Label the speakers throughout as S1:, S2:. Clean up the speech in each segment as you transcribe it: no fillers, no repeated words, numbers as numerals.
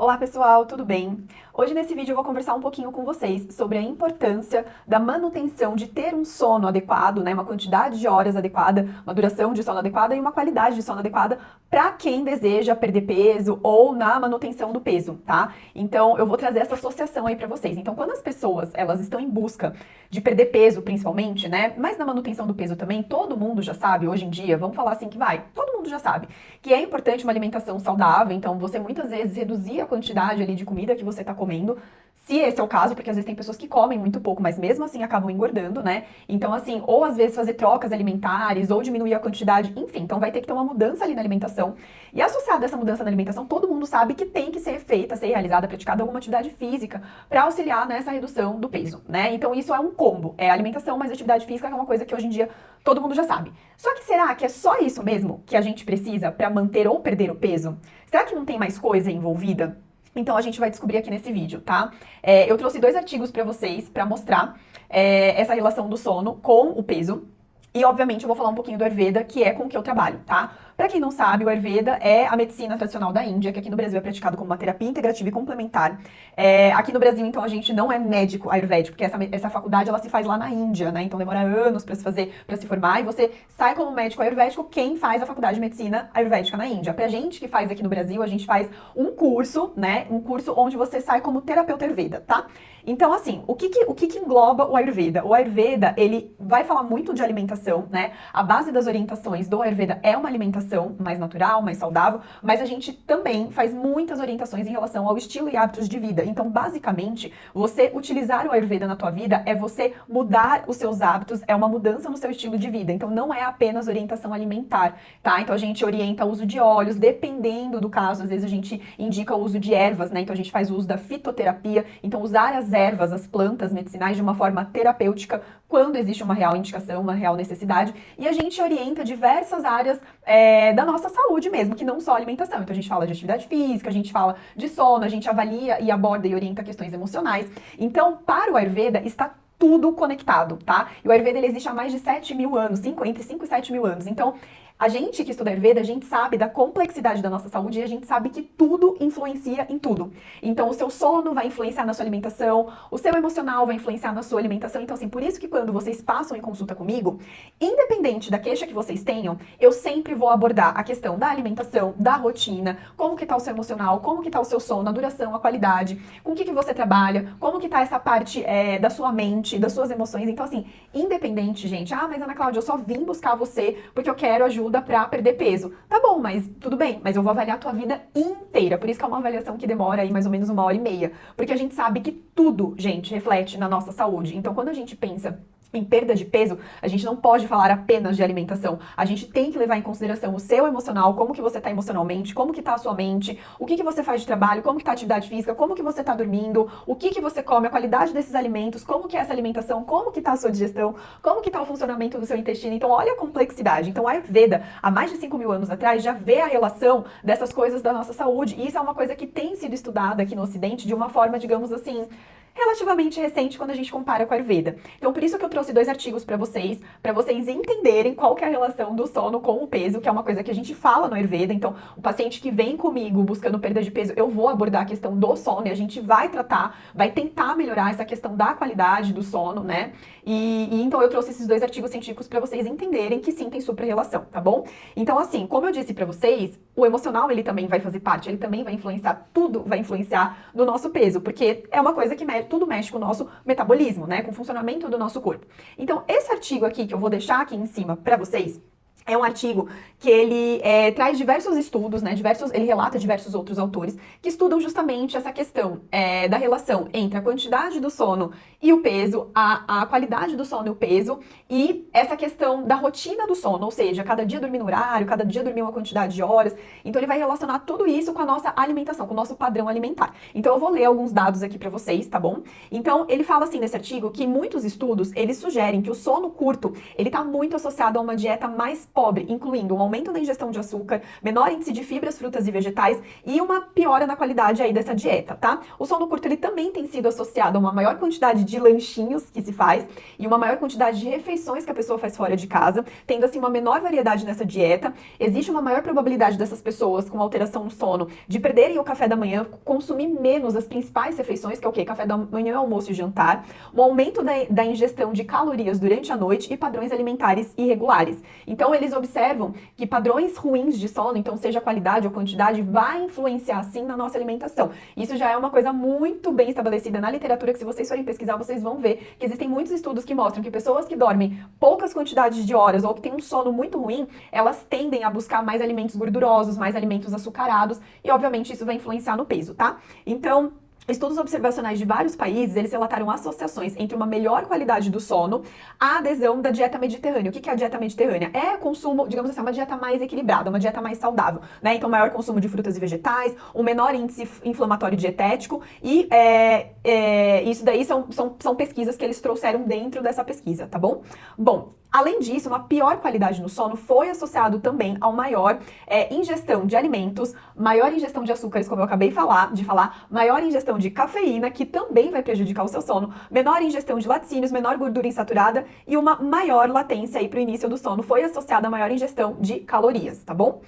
S1: Olá pessoal, tudo bem? Hoje nesse vídeo eu vou conversar um pouquinho com vocês sobre a importância da manutenção de ter um sono adequado, né, uma quantidade de horas adequada, uma duração de sono adequada e uma qualidade de sono adequada para quem deseja perder peso ou na manutenção do peso, tá? Então eu vou trazer essa associação aí para vocês. Então quando as pessoas, elas estão em busca de perder peso principalmente, né, mas na manutenção do peso também, todo mundo já sabe hoje em dia, vamos falar assim que vai, todo mundo já sabe que é importante uma alimentação saudável, então você muitas vezes reduzir a quantidade ali de comida que você está comendo, se esse é o caso, porque às vezes tem pessoas que comem muito pouco, mas mesmo assim acabam engordando, né? Então assim, ou às vezes fazer trocas alimentares, ou diminuir a quantidade, enfim, então vai ter que ter uma mudança ali na alimentação. E associado a essa mudança na alimentação, todo mundo sabe que tem que ser feita, ser realizada, praticada alguma atividade física para auxiliar nessa redução do peso, né? Então isso é um combo, é alimentação mais atividade física, que é uma coisa que hoje em dia todo mundo já sabe. Só que será que é só isso mesmo que a gente precisa para manter ou perder o peso? Será que não tem mais coisa envolvida? Então a gente vai descobrir aqui nesse vídeo, tá? Eu trouxe 2 artigos para vocês para mostrar essa relação do sono com o peso. E, obviamente, eu vou falar um pouquinho do Ayurveda, que é com o que eu trabalho, tá? Pra quem não sabe, o Ayurveda é a medicina tradicional da Índia, que aqui no Brasil é praticado como uma terapia integrativa e complementar. Aqui no Brasil, então, a gente não é médico ayurvédico, porque essa faculdade, ela se faz lá na Índia, né? Então, demora anos pra se fazer, para se formar, e você sai como médico ayurvédico quem faz a faculdade de medicina ayurvédica na Índia. Pra gente que faz aqui no Brasil, a gente faz um curso, né? Um curso onde você sai como terapeuta Ayurveda, tá? Então, assim, o que engloba o Ayurveda? O Ayurveda, ele vai falar muito de alimentação, né? A base das orientações do Ayurveda é uma alimentação mais natural, mais saudável, mas a gente também faz muitas orientações em relação ao estilo e hábitos de vida. Então, basicamente, você utilizar o Ayurveda na tua vida é você mudar os seus hábitos, é uma mudança no seu estilo de vida. Então, não é apenas orientação alimentar, tá? Então, a gente orienta o uso de óleos, dependendo do caso, às vezes a gente indica o uso de ervas, né? Então, a gente faz o uso da fitoterapia. Então, usar as ervas, as plantas medicinais de uma forma terapêutica quando existe uma real indicação, uma real necessidade, e a gente orienta diversas áreas da nossa saúde mesmo, que não só alimentação. Então a gente fala de atividade física, a gente fala de sono, a gente avalia e aborda e orienta questões emocionais. Então, para o Ayurveda está tudo conectado, tá? E o Ayurveda ele existe há mais de 7.000 anos, entre 5 e 7.000 anos. Então, a gente que estuda Ayurveda, a gente sabe da complexidade da nossa saúde e a gente sabe que tudo influencia em tudo. Então, o seu sono vai influenciar na sua alimentação, o seu emocional vai influenciar na sua alimentação. Então, assim, por isso que quando vocês passam em consulta comigo, independente da queixa que vocês tenham, eu sempre vou abordar a questão da alimentação, da rotina, como que tá o seu emocional, como que tá o seu sono, a duração, a qualidade, com o que você trabalha, como que tá essa parte da sua mente, das suas emoções. Então, assim, independente, gente, mas Ana Cláudia, eu só vim buscar você porque eu quero ajuda pra perder peso. Tá bom, mas tudo bem, mas eu vou avaliar a tua vida inteira. Por isso que é uma avaliação que demora aí mais ou menos 1h30. Porque a gente sabe que tudo, gente, reflete na nossa saúde. Então, quando a gente pensa em perda de peso, a gente não pode falar apenas de alimentação. A gente tem que levar em consideração o seu emocional, como que você tá emocionalmente, como que tá a sua mente, o que você faz de trabalho, como que tá a atividade física, como que você tá dormindo, o que você come, a qualidade desses alimentos, como que é essa alimentação, como que tá a sua digestão, como que tá o funcionamento do seu intestino. Então, olha a complexidade. Então, a Ayurveda, há mais de 5.000 anos atrás, já vê a relação dessas coisas da nossa saúde. E isso é uma coisa que tem sido estudada aqui no Ocidente de uma forma, digamos assim, relativamente recente quando a gente compara com a Ayurveda. Então, por isso que eu trouxe 2 artigos para vocês entenderem qual que é a relação do sono com o peso, que é uma coisa que a gente fala no Ayurveda. Então, o paciente que vem comigo buscando perda de peso, eu vou abordar a questão do sono e a gente vai tratar, vai tentar melhorar essa questão da qualidade do sono, né? E então eu trouxe esses 2 artigos científicos para vocês entenderem que sim, tem super relação, tá bom? Então, assim, como eu disse para vocês, o emocional ele também vai fazer parte, ele também vai influenciar, tudo vai influenciar no nosso peso, porque é uma coisa que tudo mexe com o nosso metabolismo, né? Com o funcionamento do nosso corpo. Então, esse artigo aqui que eu vou deixar aqui em cima para vocês, é um artigo que ele traz diversos estudos, né? Ele relata diversos outros autores que estudam justamente essa questão da relação entre a quantidade do sono e o peso, a qualidade do sono e o peso, e essa questão da rotina do sono, ou seja, cada dia dormir no horário, cada dia dormir uma quantidade de horas. Então ele vai relacionar tudo isso com a nossa alimentação, com o nosso padrão alimentar. Então eu vou ler alguns dados aqui para vocês, tá bom? Então ele fala assim nesse artigo que muitos estudos, eles sugerem que o sono curto, ele tá muito associado a uma dieta mais pobre, incluindo um aumento na ingestão de açúcar, menor índice de fibras, frutas e vegetais e uma piora na qualidade aí dessa dieta, tá? O sono curto, ele também tem sido associado a uma maior quantidade de lanchinhos que se faz e uma maior quantidade de refeições que a pessoa faz fora de casa, tendo assim uma menor variedade nessa dieta. Existe uma maior probabilidade dessas pessoas com alteração no sono de perderem o café da manhã, consumir menos as principais refeições, que é o quê? Café da manhã, almoço e jantar, um aumento da ingestão de calorias durante a noite e padrões alimentares irregulares. Então, eles observam que padrões ruins de sono, então seja qualidade ou quantidade, vai influenciar sim na nossa alimentação. Isso já é uma coisa muito bem estabelecida na literatura, que se vocês forem pesquisar, vocês vão ver que existem muitos estudos que mostram que pessoas que dormem poucas quantidades de horas ou que têm um sono muito ruim, elas tendem a buscar mais alimentos gordurosos, mais alimentos açucarados e, obviamente, isso vai influenciar no peso, tá? Então, estudos observacionais de vários países, eles relataram associações entre uma melhor qualidade do sono, a adesão da dieta mediterrânea. O que é a dieta mediterrânea? É consumo, digamos assim, uma dieta mais equilibrada, uma dieta mais saudável, né? Então, maior consumo de frutas e vegetais, um menor índice inflamatório dietético e isso daí são pesquisas que eles trouxeram dentro dessa pesquisa, tá bom? Bom, além disso, uma pior qualidade no sono foi associado também ao maior ingestão de alimentos, maior ingestão de açúcares, como eu acabei de falar, maior ingestão de cafeína, que também vai prejudicar o seu sono, menor ingestão de laticínios, menor gordura insaturada e uma maior latência aí para o início do sono foi associada a maior ingestão de calorias, tá bom?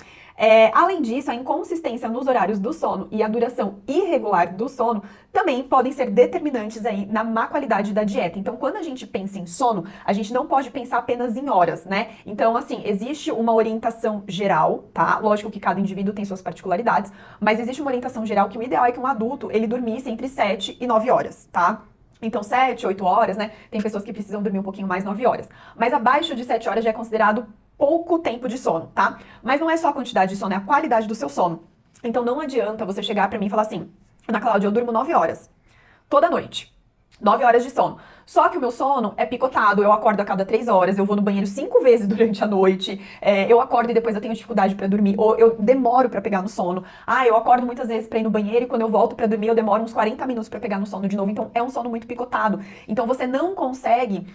S1: Além disso, a inconsistência nos horários do sono e a duração irregular do sono também podem ser determinantes aí na má qualidade da dieta. Então, quando a gente pensa em sono, a gente não pode pensar apenas em horas, né? Então, assim, existe uma orientação geral, tá? Lógico que cada indivíduo tem suas particularidades, mas existe uma orientação geral que o ideal é que um adulto, ele dormisse entre 7 e 9 horas, tá? Então, 7, 8 horas, né? Tem pessoas que precisam dormir um pouquinho mais, 9 horas. Mas abaixo de 7 horas já é considerado pouco tempo de sono, tá? Mas não é só a quantidade de sono, é a qualidade do seu sono. Então não adianta você chegar pra mim e falar assim: Ana Cláudia, eu durmo 9 horas toda noite. 9 horas de sono. Só que o meu sono é picotado, eu acordo a cada 3 horas, eu vou no banheiro 5 vezes durante a noite, eu acordo e depois eu tenho dificuldade pra dormir, ou eu demoro pra pegar no sono. Eu acordo muitas vezes pra ir no banheiro e quando eu volto pra dormir eu demoro uns 40 minutos pra pegar no sono de novo, então é um sono muito picotado. Então você não consegue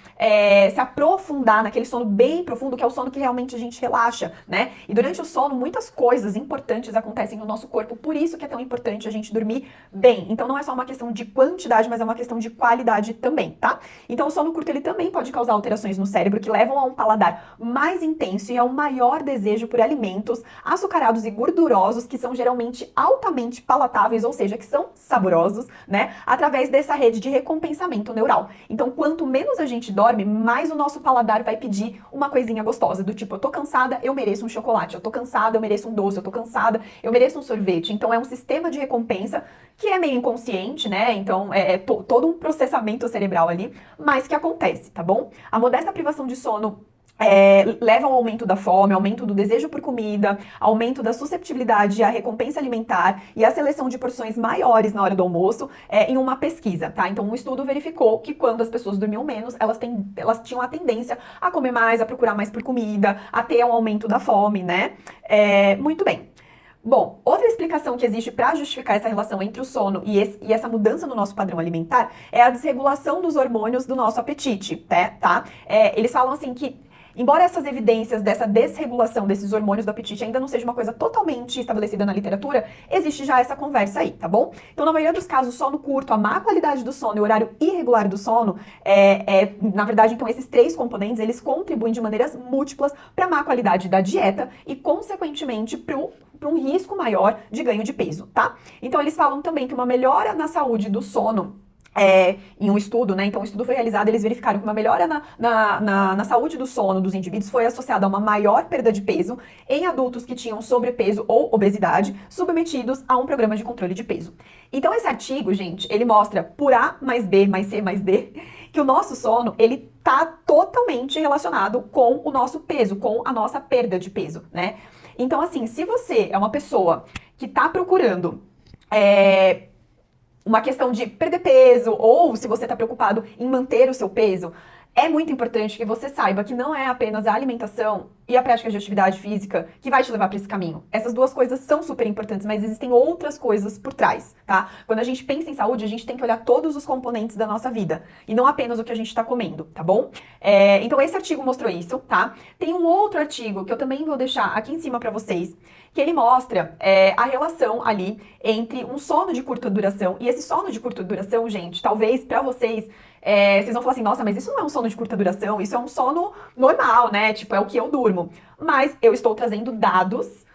S1: se aprofundar naquele sono bem profundo, que é o sono que realmente a gente relaxa, né? E durante o sono muitas coisas importantes acontecem no nosso corpo, por isso que é tão importante a gente dormir bem. Então não é só uma questão de quantidade, mas é uma questão de qualidade também, tá? Então o sono curto, ele também pode causar alterações no cérebro que levam a um paladar mais intenso e a um maior desejo por alimentos açucarados e gordurosos que são geralmente altamente palatáveis, ou seja, que são saborosos, né? Através dessa rede de recompensamento neural. Então quanto menos a gente dorme, mais o nosso paladar vai pedir uma coisinha gostosa, do tipo, eu tô cansada, eu mereço um chocolate, eu tô cansada, eu mereço um doce, eu tô cansada, eu mereço um sorvete. Então é um sistema de recompensa que é meio inconsciente, né? Então é todo um processamento cerebral ali, mas que acontece, tá bom? A modesta privação de sono leva ao aumento da fome, aumento do desejo por comida, aumento da susceptibilidade à recompensa alimentar e à seleção de porções maiores na hora do almoço em uma pesquisa, tá? Então, um estudo verificou que quando as pessoas dormiam menos, elas tinham a tendência a comer mais, a procurar mais por comida, a ter um aumento da fome, né? Muito bem. Bom, outra explicação que existe para justificar essa relação entre o sono e essa mudança no nosso padrão alimentar é a desregulação dos hormônios do nosso apetite, tá? Eles falam assim que, embora essas evidências dessa desregulação desses hormônios do apetite ainda não seja uma coisa totalmente estabelecida na literatura, existe já essa conversa aí, tá bom? Então, na maioria dos casos, sono curto, a má qualidade do sono e o horário irregular do sono, na verdade, então, esses três componentes, eles contribuem de maneiras múltiplas para a má qualidade da dieta e, consequentemente, para um risco maior de ganho de peso, tá? Então, eles falam também que uma melhora na saúde do sono em um estudo, né? Então, o estudo foi realizado, eles verificaram que uma melhora na saúde do sono dos indivíduos foi associada a uma maior perda de peso em adultos que tinham sobrepeso ou obesidade, submetidos a um programa de controle de peso. Então, esse artigo, gente, ele mostra por A mais B mais C mais D que o nosso sono, ele tá totalmente relacionado com o nosso peso, com a nossa perda de peso, né? Então, assim, se você é uma pessoa que tá procurando uma questão de perder peso, ou se você está preocupado em manter o seu peso, é muito importante que você saiba que não é apenas a alimentação e a prática de atividade física que vai te levar para esse caminho. Essas duas coisas são super importantes, mas existem outras coisas por trás, tá? Quando a gente pensa em saúde, a gente tem que olhar todos os componentes da nossa vida e não apenas o que a gente está comendo, tá bom? Então esse artigo mostrou isso, tá? Tem um outro artigo que eu também vou deixar aqui em cima para vocês, que ele mostra a relação ali entre um sono de curta duração e esse sono de curta duração, gente, talvez para vocês vocês vão falar assim, nossa, mas isso não é um sono de curta duração, isso é um sono normal, né? Tipo, é o que eu durmo. Mas eu estou trazendo dados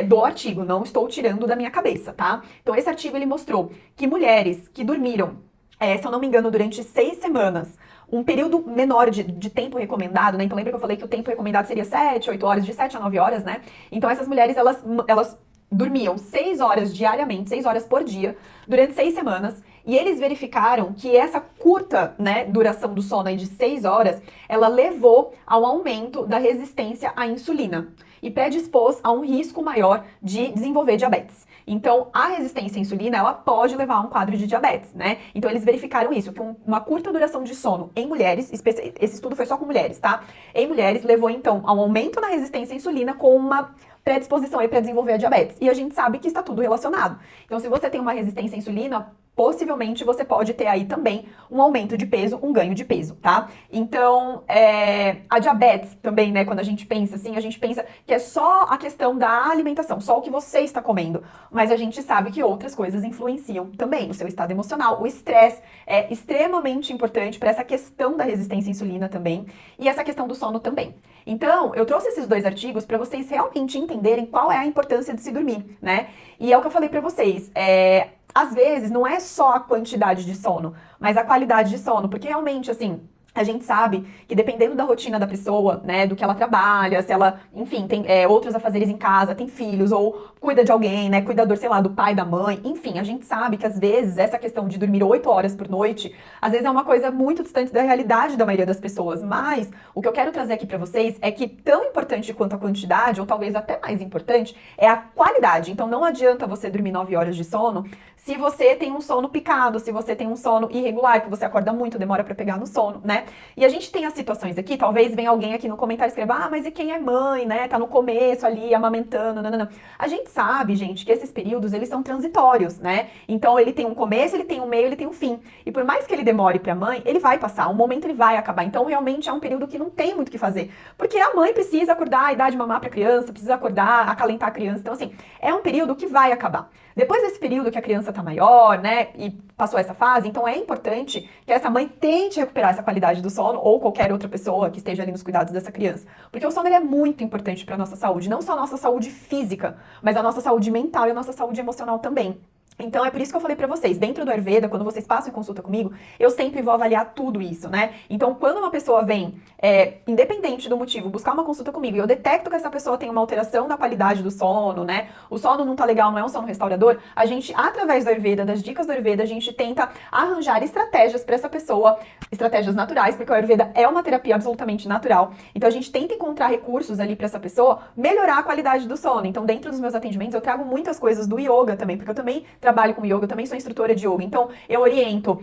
S1: do artigo, não estou tirando da minha cabeça, tá? Então, esse artigo, ele mostrou que mulheres que dormiram, se eu não me engano, durante 6 semanas, um período menor de tempo recomendado, né? Então, lembra que eu falei que o tempo recomendado seria 7, 8 horas, de 7 a 9 horas, né? Então, essas mulheres, elas dormiam 6 horas diariamente, 6 horas por dia, durante 6 semanas, e eles verificaram que essa curta, né, duração do sono aí de 6 horas, ela levou ao aumento da resistência à insulina e predispôs a um risco maior de desenvolver diabetes. Então, a resistência à insulina, ela pode levar a um quadro de diabetes, né? Então, eles verificaram isso, que uma curta duração de sono em mulheres, esse estudo foi só com mulheres, tá? Em mulheres, levou, então, a um aumento na resistência à insulina com uma predisposição aí para desenvolver a diabetes. E a gente sabe que está tudo relacionado. Então, se você tem uma resistência à insulina, possivelmente você pode ter aí também um aumento de peso, um ganho de peso, tá? Então, a diabetes também, né, quando a gente pensa assim, a gente pensa que é só a questão da alimentação, só o que você está comendo. Mas a gente sabe que outras coisas influenciam também o seu estado emocional. O estresse é extremamente importante para essa questão da resistência à insulina também e essa questão do sono também. Então, eu trouxe esses 2 artigos para vocês realmente entenderem qual é a importância de se dormir, né? E é o que eu falei para vocês, às vezes não é só a quantidade de sono, mas a qualidade de sono, porque realmente, assim, a gente sabe que dependendo da rotina da pessoa, né, do que ela trabalha, se ela, enfim, tem outros afazeres em casa, tem filhos, ou cuida de alguém, né, cuidador, sei lá, do pai, da mãe, enfim, a gente sabe que às vezes essa questão de dormir 8 horas por noite, às vezes é uma coisa muito distante da realidade da maioria das pessoas, mas o que eu quero trazer aqui pra vocês é que tão importante quanto a quantidade, ou talvez até mais importante, é a qualidade. Então não adianta você dormir 9 horas de sono se você tem um sono picado, se você tem um sono irregular, que você acorda muito, demora pra pegar no sono, né? E a gente tem as situações aqui, talvez venha alguém aqui no comentário escreva, mas e quem é mãe, né? Tá no começo ali, amamentando, não. A gente sabe, gente, que esses períodos, eles são transitórios, né? Então, ele tem um começo, ele tem um meio, ele tem um fim. E por mais que ele demore pra mãe, ele vai passar, um momento ele vai acabar. Então, realmente é um período que não tem muito o que fazer. Porque a mãe precisa acordar e dar de mamar pra criança, precisa acordar, acalentar a criança. Então, assim, é um período que vai acabar. Depois desse período que a criança tá maior, né, e passou essa fase, então é importante que essa mãe tente recuperar essa qualidade do sono ou qualquer outra pessoa que esteja ali nos cuidados dessa criança. Porque o sono ele é muito importante para nossa saúde, não só a nossa saúde física, mas a nossa saúde mental e a nossa saúde emocional também. Então, é por isso que eu falei pra vocês, dentro do Ayurveda, quando vocês passam em consulta comigo, eu sempre vou avaliar tudo isso, né? Então, quando uma pessoa vem, independente do motivo, buscar uma consulta comigo e eu detecto que essa pessoa tem uma alteração na qualidade do sono, né? O sono não tá legal, não é um sono restaurador, a gente, através do Ayurveda, das dicas do Ayurveda, a gente tenta arranjar estratégias pra essa pessoa, estratégias naturais, porque o Ayurveda é uma terapia absolutamente natural. Então, a gente tenta encontrar recursos ali pra essa pessoa melhorar a qualidade do sono. Então, dentro dos meus atendimentos, eu trago muitas coisas do yoga também, porque eu também trabalho com yoga, eu também sou instrutora de yoga, então eu oriento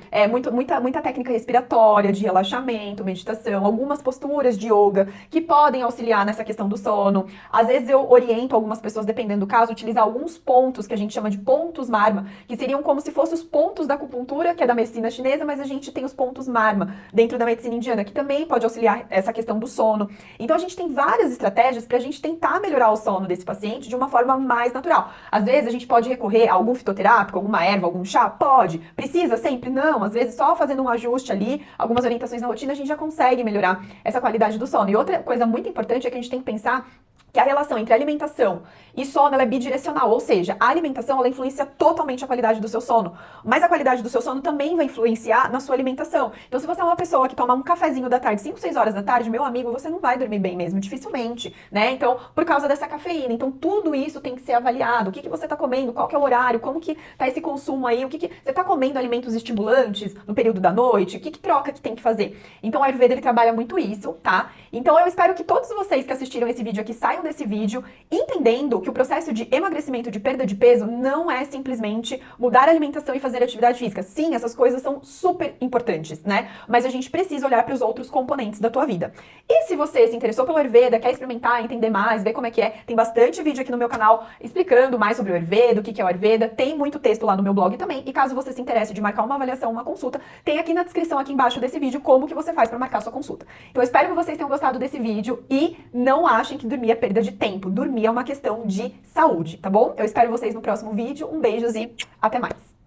S1: muita técnica respiratória, de relaxamento, meditação, algumas posturas de yoga que podem auxiliar nessa questão do sono. Às vezes eu oriento algumas pessoas, dependendo do caso, utilizar alguns pontos que a gente chama de pontos marma, que seriam como se fossem os pontos da acupuntura, que é da medicina chinesa, mas a gente tem os pontos marma dentro da medicina indiana, que também pode auxiliar essa questão do sono. Então a gente tem várias estratégias pra gente tentar melhorar o sono desse paciente de uma forma mais natural. Às vezes a gente pode recorrer a algum fitoterápico, alguma erva, algum chá? Pode. Precisa sempre? Não. Às vezes só fazendo um ajuste ali, algumas orientações na rotina, a gente já consegue melhorar essa qualidade do sono. E outra coisa muito importante é que a gente tem que pensar que a relação entre alimentação e sono ela é bidirecional, ou seja, a alimentação ela influencia totalmente a qualidade do seu sono, mas a qualidade do seu sono também vai influenciar na sua alimentação. Então, se você é uma pessoa que toma um cafezinho da tarde, 5, 6 horas da tarde, meu amigo, você não vai dormir bem mesmo, dificilmente, né? Então, por causa dessa cafeína. Então, tudo isso tem que ser avaliado. O que você tá comendo? Qual que é o horário? Como que tá esse consumo aí? Você tá comendo alimentos estimulantes no período da noite? Que troca que tem que fazer? Então, o Ayurveda, ele trabalha muito isso, tá? Então, eu espero que todos vocês que assistiram esse vídeo aqui saiam saiam desse vídeo entendendo que o processo de emagrecimento, de perda de peso, não é simplesmente mudar a alimentação e fazer atividade física. Sim, essas coisas são super importantes, né? Mas a gente precisa olhar para os outros componentes da tua vida. E se você se interessou pelo Ayurveda, quer experimentar, entender mais, ver como é que é, tem bastante vídeo aqui no meu canal explicando mais sobre o Ayurveda, o que é o Ayurveda, tem muito texto lá no meu blog também, e caso você se interesse de marcar uma avaliação, uma consulta, tem aqui na descrição, aqui embaixo desse vídeo, como que você faz para marcar sua consulta. Então eu espero que vocês tenham gostado desse vídeo e não achem que dormir é perda de tempo. Dormir é uma questão de saúde, tá bom? Eu espero vocês no próximo vídeo, um beijo e até mais!